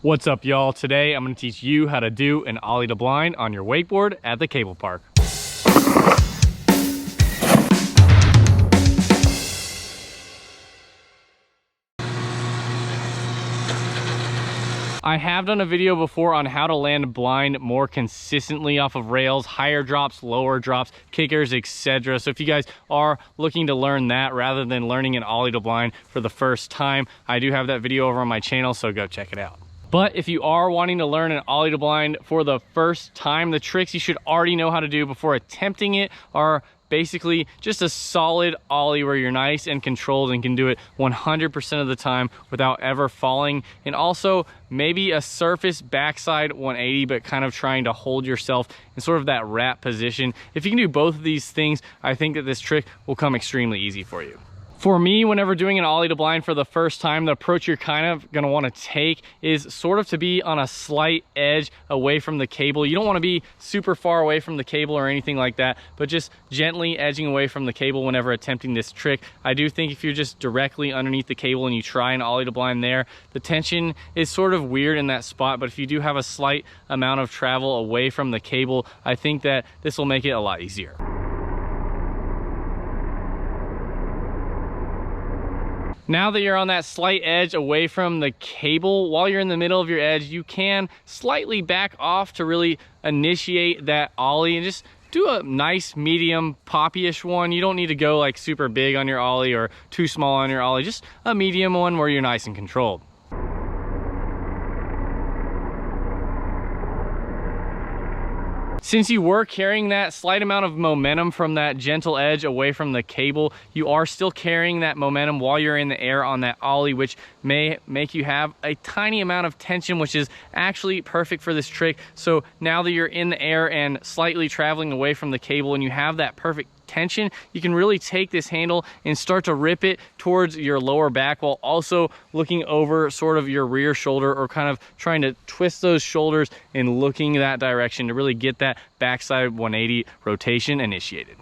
What's up, y'all? Today I'm going to teach you how to do an ollie to blind on your wakeboard at the cable park. I have done a video before on how to land blind more consistently off of rails, higher drops, lower drops, kickers, etc. So if you guys are looking to learn that rather than learning an ollie to blind for the first time, I do have that video over on my channel, so go check it out. But if you are wanting to learn an ollie to blind for the first time, the tricks you should already know how to do before attempting it are basically just a solid ollie where you're nice and controlled and can do it 100% of the time without ever falling. And also maybe a surface backside 180, but kind of trying to hold yourself in sort of that wrap position. If you can do both of these things, I think that this trick will come extremely easy for you. For me, whenever doing an ollie to blind for the first time, the approach you're kind of going to want to take is sort of to be on a slight edge away from the cable. You don't want to be super far away from the cable or anything like that, but just gently edging away from the cable whenever attempting this trick. I do think if you're just directly underneath the cable and you try an ollie to blind there, the tension is sort of weird in that spot, but if you do have a slight amount of travel away from the cable, I think that this will make it a lot easier. Now that you're on that slight edge away from the cable, while you're in the middle of your edge, you can slightly back off to really initiate that ollie and just do a nice medium poppy-ish one. You don't need to go like super big on your ollie or too small on your ollie, just a medium one where you're nice and controlled. Since you were carrying that slight amount of momentum from that gentle edge away from the cable, you are still carrying that momentum while you're in the air on that ollie, which may make you have a tiny amount of tension, which is actually perfect for this trick. So now that you're in the air and slightly traveling away from the cable and you have that perfect tension, you can really take this handle and start to rip it towards your lower back while also looking over sort of your rear shoulder, or kind of trying to twist those shoulders and looking that direction to really get that backside 180 rotation initiated.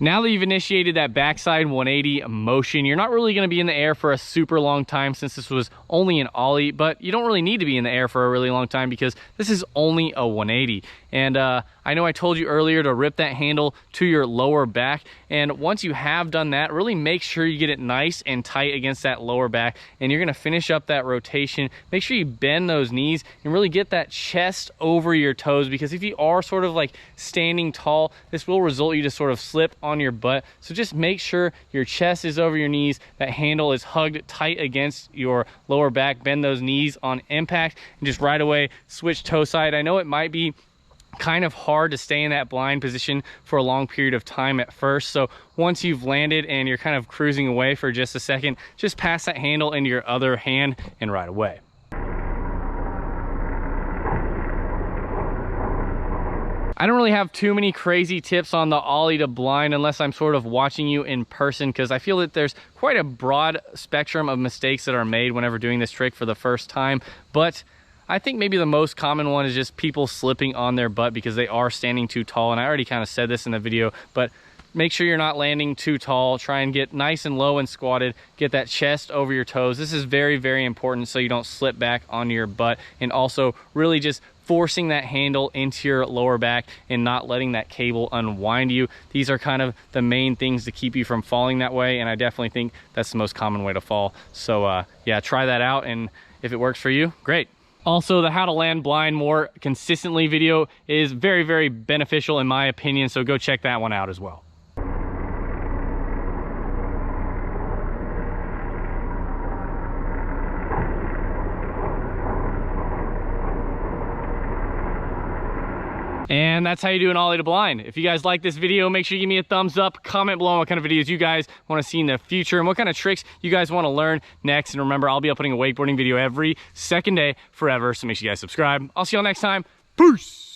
Now that you've initiated that backside 180 motion, you're not really going to be in the air for a super long time since this was only an ollie, but you don't really need to be in the air for a really long time because this is only a 180. And I know I told you earlier to rip that handle to your lower back, and once you have done that, really make sure you get it nice and tight against that lower back, and you're going to finish up that rotation. Make sure you bend those knees and really get that chest over your toes, because if you are sort of like standing tall, this will result you to sort of slip on your butt. So just make sure your chest is over your knees, that handle is hugged tight against your lower back, bend those knees on impact, and just right away switch toe side. I know it might be kind of hard to stay in that blind position for a long period of time at first, so once you've landed and you're kind of cruising away for just a second, just pass that handle into your other hand and right away. I don't really have too many crazy tips on the ollie to blind unless I'm sort of watching you in person, because I feel that there's quite a broad spectrum of mistakes that are made whenever doing this trick for the first time. But I think maybe the most common one is just people slipping on their butt because they are standing too tall. And I already kind of said this in the video, but make sure you're not landing too tall. Try and get nice and low and squatted. Get that chest over your toes. This is very, very important so you don't slip back onto your butt. And also really just forcing that handle into your lower back and not letting that cable unwind you. These are kind of the main things to keep you from falling that way. And I definitely think that's the most common way to fall. So yeah, try that out. And if it works for you, great. Also, the how to land blind more consistently video is very, very beneficial in my opinion. So go check that one out as well. And that's how you do an ollie to blind. If you guys like this video, make sure you give me a thumbs up, comment below on what kind of videos you guys want to see in the future and what kind of tricks you guys want to learn next. And remember, I'll be uploading a wakeboarding video every second day forever, so make sure you guys subscribe. I'll see y'all next time. Peace!